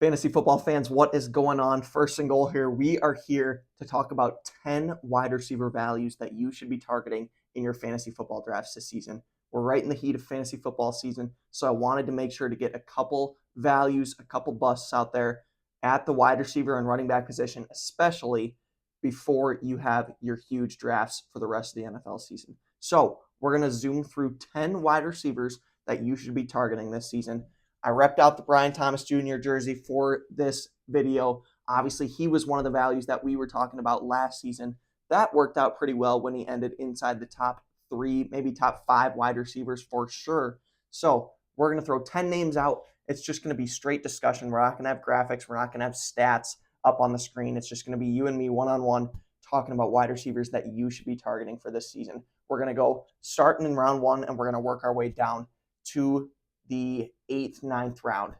Fantasy football fans, what is going on? First and goal here. We are here to talk about 10 wide receiver values that you should be targeting in your fantasy football drafts this season. We're right in the heat of fantasy football season, so I wanted to make sure to get a couple values, a couple busts out there at the wide receiver and running back position, especially before you have your huge drafts for the rest of the NFL season. So we're going to zoom through 10 wide receivers that you should be targeting this season. I repped out the Brian Thomas Jr. jersey for this video. Obviously, he was one of the values that we were talking about last season. That worked out pretty well when he ended inside the top 3, maybe top 5 wide receivers for sure. So we're going to throw 10 names out. It's just going to be straight discussion. We're not going to have graphics. We're not going to have stats up on the screen. It's just going to be you and me one-on-one talking about wide receivers that you should be targeting for this season. We're going to go starting in round 1, and we're going to work our way down to the 8th, 9th round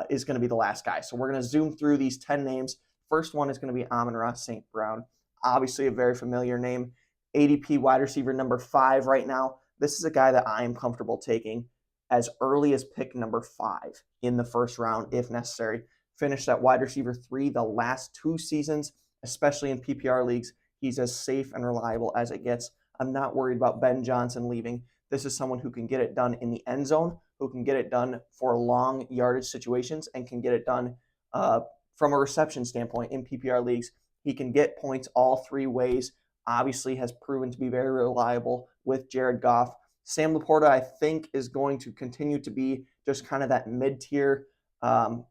is going to be the last guy. So we're going to zoom through these 10 names. First one is going to be Amon-Ra St. Brown. Obviously a very familiar name. ADP wide receiver number 5 right now. This is a guy that I am comfortable taking as early as pick number 5 in the first round if necessary. Finished at wide receiver 3 the last 2 seasons, especially in PPR leagues. He's as safe and reliable as it gets. I'm not worried about Ben Johnson leaving. This is someone who can get it done in the end zone, who can get it done for long yardage situations, and can get it done from a reception standpoint in PPR leagues. He can get points all 3 ways. Obviously has proven to be very reliable with Jared Goff. Sam Laporta, I think, is going to continue to be just kind of that mid-tier 5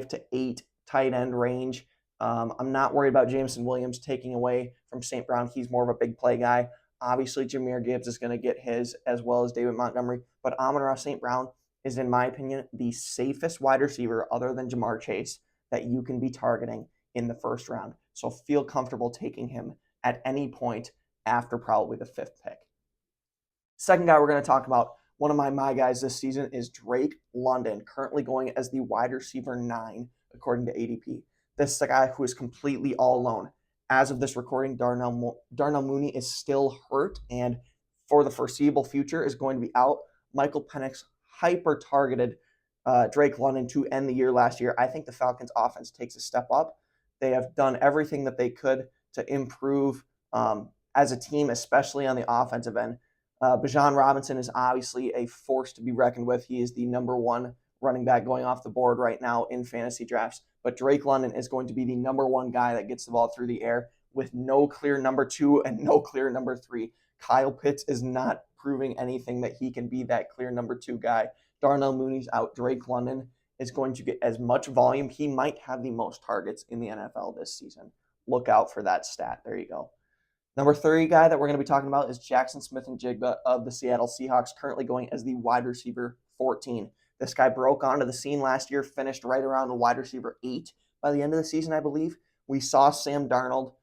to 8 tight end range. I'm not worried about Jameson Williams taking away from St. Brown. He's more of a big play guy. Obviously, Jahmyr Gibbs is going to get his as well as David Montgomery. But Amon-Ra St. Brown is, in my opinion, the safest wide receiver other than Jamar Chase that you can be targeting in the first round. So feel comfortable taking him at any point after probably the 5th pick. Second guy we're going to talk about, one of my guys this season, is Drake London, currently going as the wide receiver 9 according to ADP. This is a guy who is completely all alone. As of this recording, Darnell Mooney is still hurt and for the foreseeable future is going to be out. Michael Penix hyper-targeted Drake London to end the year last year. I think the Falcons' offense takes a step up. They have done everything that they could to improve as a team, especially on the offensive end. Bijan Robinson is obviously a force to be reckoned with. He is the number 1 running back going off the board right now in fantasy drafts. But Drake London is going to be the number 1 guy that gets the ball through the air with no clear number 2 and no clear number 3. Kyle Pitts is not proving anything that he can be that clear number 2 guy. Darnell Mooney's out. Drake London is going to get as much volume. He might have the most targets in the NFL this season. Look out for that stat. There you go. Number 3 guy that we're going to be talking about is Jackson Smith-Njigba of the Seattle Seahawks, currently going as the wide receiver 14. This guy broke onto the scene last year, finished right around the wide receiver 8 by the end of the season, I believe. We saw Sam Darnold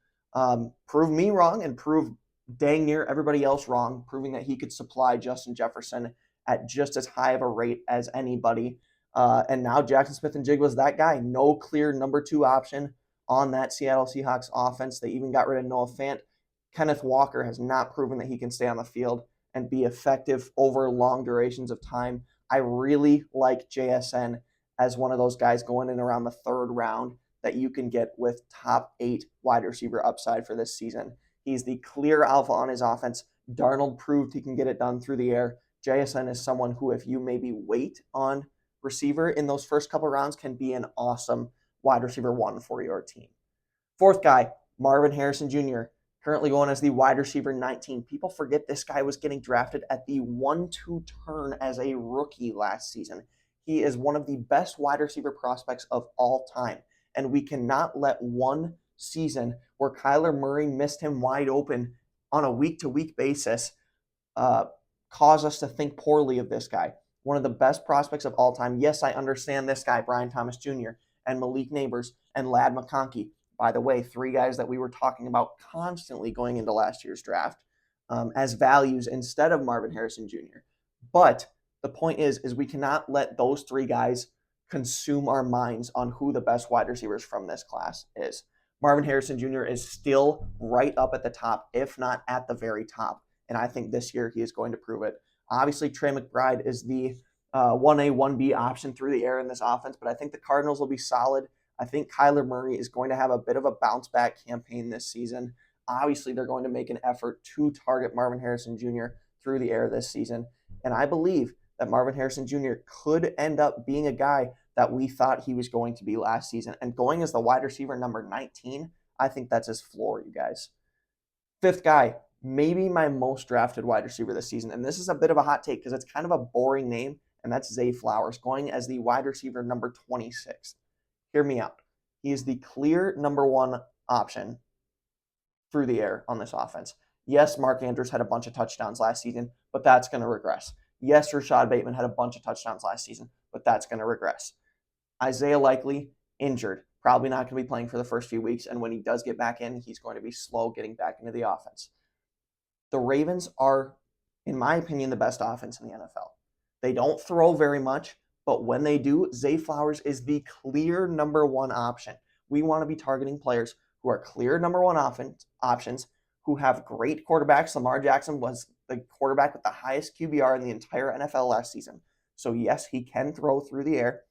prove me wrong and prove dang near everybody else wrong, proving that he could supply Justin Jefferson at just as high of a rate as anybody. And now Jackson Smith-Njigba is that guy. No clear number 2 option on that Seattle Seahawks offense. They even got rid of Noah Fant. Kenneth Walker has not proven that he can stay on the field and be effective over long durations of time. I really like JSN as one of those guys going in around the 3rd round that you can get with top 8 wide receiver upside for this season. He's the clear alpha on his offense. Darnold proved he can get it done through the air. JSN is someone who, if you maybe wait on receiver in those first couple rounds, can be an awesome wide receiver 1 for your team. 4th guy, Marvin Harrison Jr., currently going as the wide receiver 19. People forget this guy was getting drafted at the 1-2 turn as a rookie last season. He is one of the best wide receiver prospects of all time. And we cannot let one season where Kyler Murray missed him wide open on a week-to-week basis cause us to think poorly of this guy. One of the best prospects of all time. Yes, I understand this guy, Brian Thomas Jr., and Malik Neighbors, and Ladd McConkey. By the way, 3 guys that we were talking about constantly going into last year's draft as values instead of Marvin Harrison Jr. But the point is we cannot let those 3 guys consume our minds on who the best wide receivers from this class is. Marvin Harrison Jr. is still right up at the top, if not at the very top. And I think this year he is going to prove it. Obviously, Trey McBride is the 1A, 1B option through the air in this offense, but I think the Cardinals will be solid. I think Kyler Murray is going to have a bit of a bounce back campaign this season. Obviously, they're going to make an effort to target Marvin Harrison Jr. through the air this season. And I believe that Marvin Harrison Jr. could end up being a guy that we thought he was going to be last season. And going as the wide receiver number 19, I think that's his floor, you guys. Fifth guy, maybe my most drafted wide receiver this season. And this is a bit of a hot take because it's kind of a boring name, and that's Zay Flowers, going as the wide receiver number 26. Hear me out. He is the clear number one option through the air on this offense. Yes, Mark Andrews had a bunch of touchdowns last season, but that's going to regress. Yes, Rashad Bateman had a bunch of touchdowns last season, but that's going to regress. Isaiah Likely, injured, probably not going to be playing for the first few weeks, and when he does get back in, he's going to be slow getting back into the offense. The Ravens are, in my opinion, the best offense in the NFL. They don't throw very much, but when they do, Zay Flowers is the clear number one option. We want to be targeting players who are clear number one options, who have great quarterbacks. Lamar Jackson was the quarterback with the highest QBR in the entire NFL last season. So yes, he can throw through the air,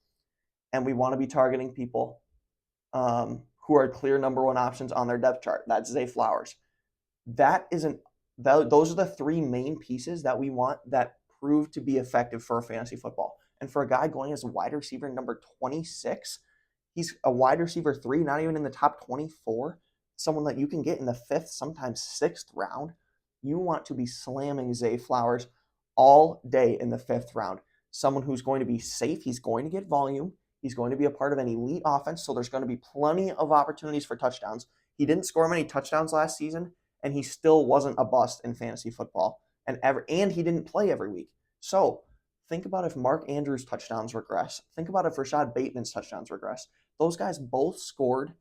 and we want to be targeting people who are clear number one options on their depth chart. That's Zay Flowers. Those are the three main pieces that we want that prove to be effective for fantasy football. And for a guy going as a wide receiver number 26, he's a wide receiver 3, not even in the top 24, someone that you can get in the 5th, sometimes 6th round. You want to be slamming Zay Flowers all day in the 5th round. Someone who's going to be safe. He's going to get volume. He's going to be a part of an elite offense, so there's going to be plenty of opportunities for touchdowns. He didn't score many touchdowns last season, and he still wasn't a bust in fantasy football. And he didn't play every week. So think about if Mark Andrews' touchdowns regress. Think about if Rashad Bateman's touchdowns regress. Those guys both scored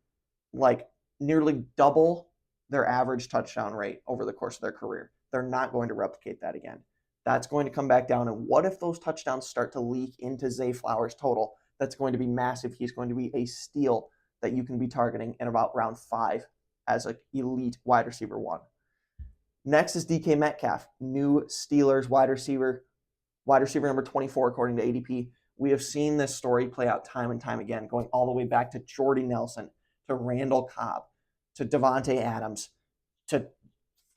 like nearly double their average touchdown rate over the course of their career. They're not going to replicate that again. That's going to come back down. And what if those touchdowns start to leak into Zay Flowers' total? That's going to be massive. He's going to be a steal that you can be targeting in about round 5 as an elite wide receiver 1. Next is DK Metcalf, new Steelers wide receiver number 24 according to ADP. We have seen this story play out time and time again, going all the way back to Jordy Nelson, to Randall Cobb, to Devontae Adams, to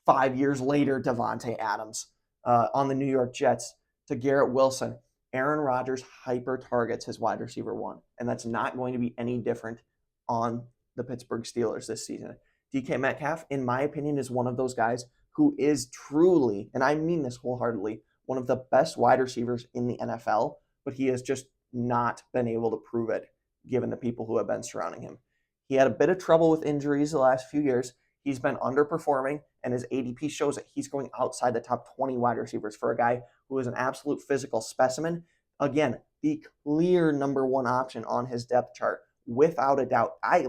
5 years later Devontae Adams on the New York Jets, to Garrett Wilson. Aaron Rodgers hyper targets his wide receiver 1, and that's not going to be any different on the Pittsburgh Steelers this season. DK Metcalf, in my opinion, is one of those guys who is truly, and I mean this wholeheartedly, one of the best wide receivers in the NFL, but he has just not been able to prove it given the people who have been surrounding him. He had a bit of trouble with injuries the last few years. He's been underperforming, and his ADP shows that he's going outside the top 20 wide receivers for a guy who is an absolute physical specimen. Again, the clear number one option on his depth chart, without a doubt. I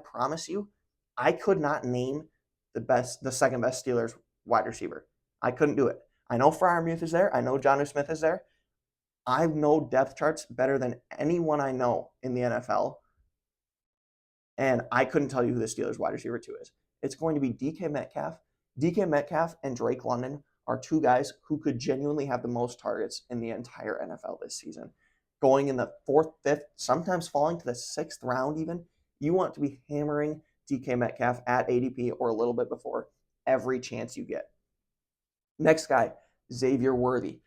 promise you, I could not name the second best Steelers wide receiver. I couldn't do it. I know Freiermuth is there. I know Jonnu Smith is there. I know depth charts better than anyone I know in the NFL. And I couldn't tell you who the Steelers wide receiver 2 is. It's going to be DK Metcalf. DK Metcalf and Drake London are two guys who could genuinely have the most targets in the entire NFL this season. Going in the 4th, 5th, sometimes falling to the 6th round even, you want to be hammering DK Metcalf at ADP or a little bit before every chance you get. Next guy, Xavier Worthy,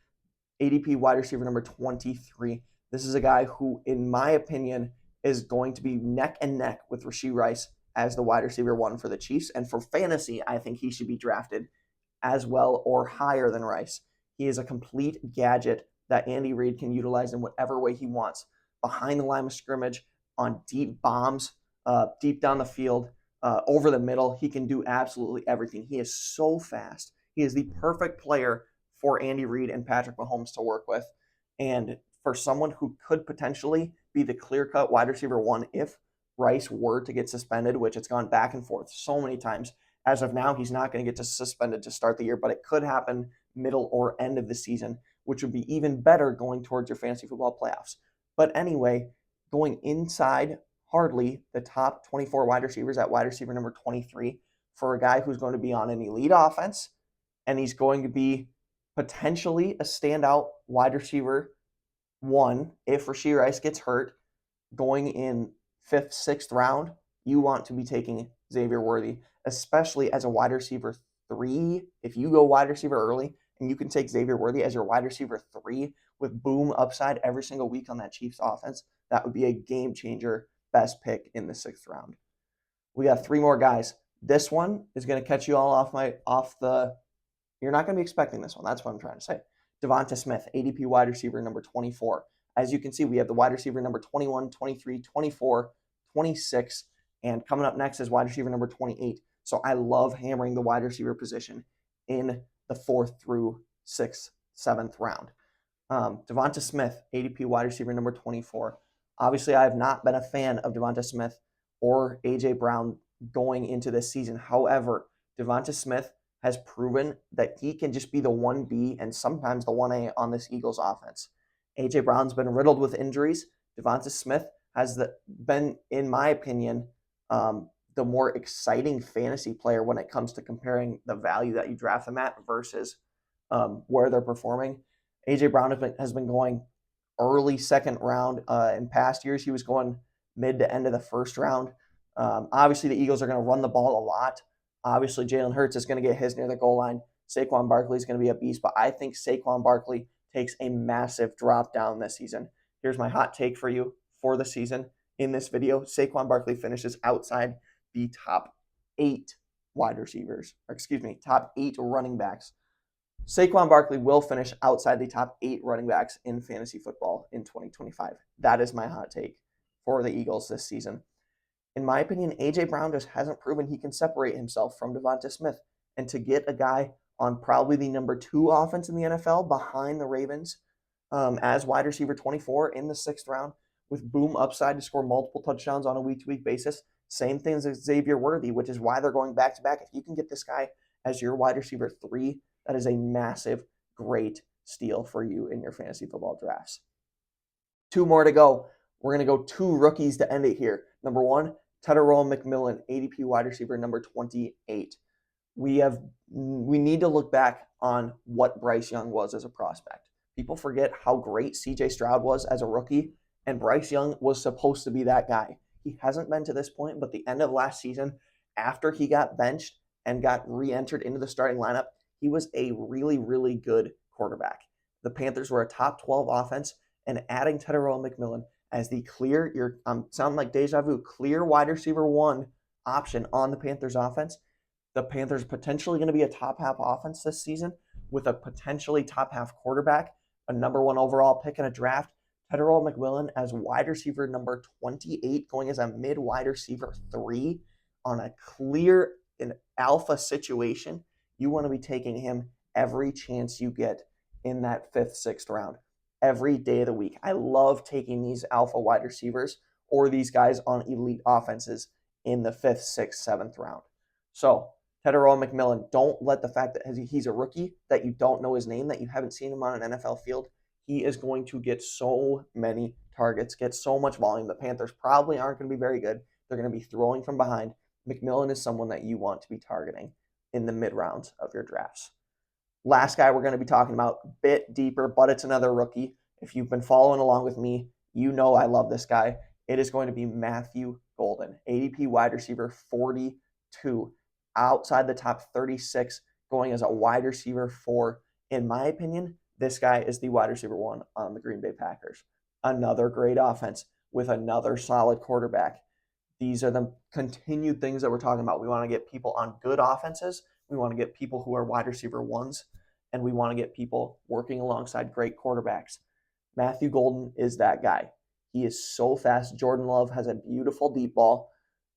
ADP wide receiver number 23. This is a guy who, in my opinion, is going to be neck and neck with Rashee Rice as the wide receiver 1 for the Chiefs. And for fantasy, I think he should be drafted as well or higher than Rice. He is a complete gadget that Andy Reid can utilize in whatever way he wants. Behind the line of scrimmage, on deep bombs, deep down the field, over the middle. He can do absolutely everything. He is so fast. He is the perfect player for Andy Reid and Patrick Mahomes to work with. And for someone who could potentially be the clear-cut wide receiver 1 if Rice were to get suspended, which it's gone back and forth so many times. As of now, he's not going to get suspended to start the year, but it could happen middle or end of the season, which would be even better going towards your fantasy football playoffs. But anyway, going inside hardly the top 24 wide receivers at wide receiver number 23 for a guy who's going to be on an elite offense, and he's going to be potentially a standout wide receiver One, if Rashee Rice gets hurt going in 5th, 6th round, you want to be taking Xavier Worthy, especially as a wide receiver 3. If you go wide receiver early and you can take Xavier Worthy as your wide receiver 3 with boom upside every single week on that Chiefs offense, that would be a game changer, best pick in the 6th round. We got 3 more guys. This one is going to catch you all off the. You're not going to be expecting this one. That's what I'm trying to say. Devonta Smith, ADP wide receiver number 24. As you can see, we have the wide receiver number 21, 23, 24, 26, and coming up next is wide receiver number 28. So I love hammering the wide receiver position in the 4th through 6th, 7th round. Devonta Smith, ADP wide receiver number 24. Obviously, I have not been a fan of Devonta Smith or A.J. Brown going into this season. However, Devonta Smith has proven that he can just be the 1B and sometimes the 1A on this Eagles offense. A.J. Brown's been riddled with injuries. Devonta Smith has been, in my opinion, the more exciting fantasy player when it comes to comparing the value that you draft them at versus where they're performing. A.J. Brown has been going early 2nd round. In past years, he was going mid to end of the 1st round. Obviously, the Eagles are going to run the ball a lot. Obviously, Jalen Hurts is going to get his near the goal line. Saquon Barkley is going to be a beast, but I think Saquon Barkley takes a massive drop down this season. Here's my hot take for you for the season in this video. Saquon Barkley finishes outside the top 8 wide receivers, top 8 running backs. Saquon Barkley will finish outside the top 8 running backs in fantasy football in 2025. That is my hot take for the Eagles this season. In my opinion, A.J. Brown just hasn't proven he can separate himself from Devonta Smith. And to get a guy on probably the number 2 offense in the NFL behind the Ravens as wide receiver 24 in the 6th round with boom upside to score multiple touchdowns on a week-to-week basis, same things as Xavier Worthy, which is why they're going back-to-back. If you can get this guy as your wide receiver 3, that is a massive, great steal for you in your fantasy football drafts. 2 more to go. We're going to go 2 rookies to end it here. Number 1, Tetairoa McMillan, ADP wide receiver number 28. We need to look back on what Bryce Young was as a prospect. People forget how great CJ Stroud was as a rookie, and Bryce Young was supposed to be that guy. He hasn't been to this point, but the end of last season, after he got benched and got re-entered into the starting lineup, he was a really, really good quarterback. The Panthers were a top 12 offense, and adding Tetairoa McMillan as the clear, sound like deja vu, clear wide receiver 1 option on the Panthers offense. The Panthers potentially going to be a top half offense this season with a potentially top half quarterback, a number 1 overall pick in a draft. Tetairoa McMillan as wide receiver number 28, going as a mid wide receiver 3 on a clear and alpha situation. You want to be taking him every chance you get in that 5th, 6th round, every day of the week. I love taking these alpha wide receivers or these guys on elite offenses in the 5th, 6th, 7th round. So Tetairoa McMillan, don't let the fact that he's a rookie, that you don't know his name, that you haven't seen him on an NFL field, he is going to get so many targets, get so much volume. The Panthers probably aren't going to be very good. They're going to be throwing from behind. McMillan is someone that you want to be targeting in the mid rounds of your drafts. Last guy we're going to be talking about, a bit deeper, but it's another rookie. If you've been following along with me, you know I love this guy. It is going to be Matthew Golden, ADP wide receiver 42, outside the top 36, going as a wide receiver 4. In my opinion, this guy is the wide receiver 1 on the Green Bay Packers. Another great offense with another solid quarterback. These are the continued things that we're talking about. We want to get people on good offenses. We want to get people who are wide receiver 1s, and we want to get people working alongside great quarterbacks. Matthew Golden is that guy. He is so fast. Jordan Love has a beautiful deep ball.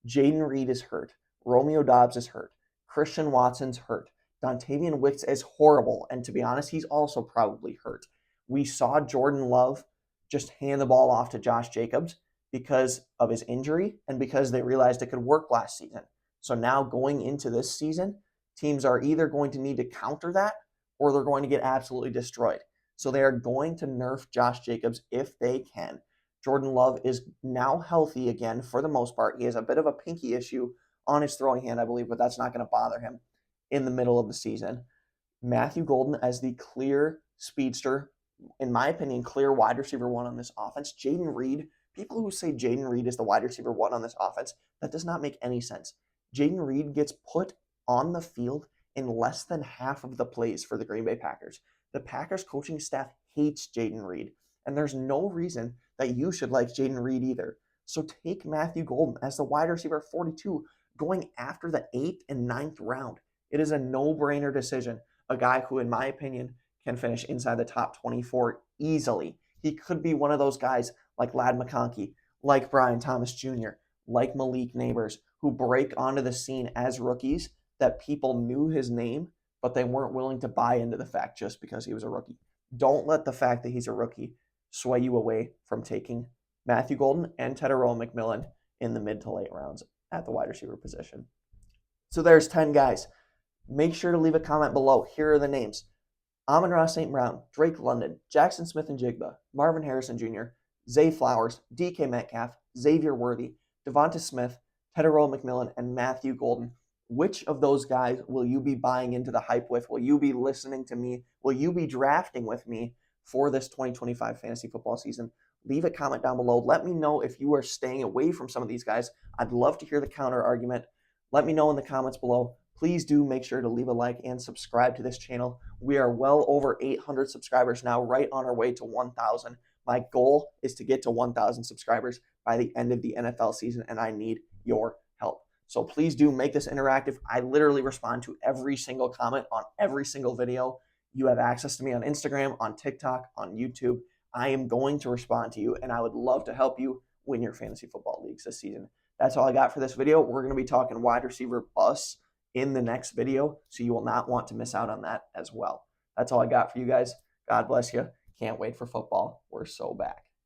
Jaden Reed is hurt. Romeo Doubs is hurt. Christian Watson's hurt. Dontavian Wicks is horrible, and to be honest, he's also probably hurt. We saw Jordan Love just hand the ball off to Josh Jacobs because of his injury and because they realized it could work last season. So now going into this season, teams are either going to need to counter that or they're going to get absolutely destroyed. So they are going to nerf Josh Jacobs if they can. Jordan Love is now healthy again for the most part. He has a bit of a pinky issue on his throwing hand, I believe, but that's not going to bother him in the middle of the season. Matthew Golden as the clear speedster in my opinion, clear wide receiver one on this offense. Jaden Reed, people who say Jaden Reed is the wide receiver one on this offense, that does not make any sense. Jaden Reed gets put on the field in less than half of the plays for the Green Bay Packers. The Packers coaching staff hates Jaden Reed, and there's no reason that you should like Jaden Reed either. So take Matthew Golden as the wide receiver 42 going after the 8th and ninth round. It is a no-brainer decision. A guy who, in my opinion, can finish inside the top 24 easily. He could be one of those guys like Ladd McConkey, like Brian Thomas Jr., like Malik Neighbors, who break onto the scene as rookies that people knew his name, but they weren't willing to buy into the fact just because he was a rookie. Don't let the fact that he's a rookie sway you away from taking Matthew Golden and Tedero McMillan in the mid to late rounds at the wide receiver position. So there's 10 guys. Make sure to leave a comment below. Here are the names: Amon-Ra St. Brown, Drake London, Jackson Smith-Njigba, Marvin Harrison Jr., Zay Flowers, DK Metcalf, Xavier Worthy, Devonta Smith, Tedero McMillan, and Matthew Golden. Which of those guys will you be buying into the hype with? Will you be listening to me? Will you be drafting with me for this 2025 fantasy football season? Leave a comment down below. Let me know if you are staying away from some of these guys. I'd love to hear the counter argument. Let me know in the comments below. Please do make sure to leave a like and subscribe to this channel. We are well over 800 subscribers now, right on our way to 1,000. My goal is to get to 1,000 subscribers by the end of the NFL season, and I need your help. So please do make this interactive. I literally respond to every single comment on every single video. You have access to me on Instagram, on TikTok, on YouTube. I am going to respond to you, and I would love to help you win your fantasy football leagues this season. That's all I got for this video. We're going to be talking wide receiver busts in the next video, so you will not want to miss out on that as well. That's all I got for you guys. God bless you. Can't wait for football. We're so back.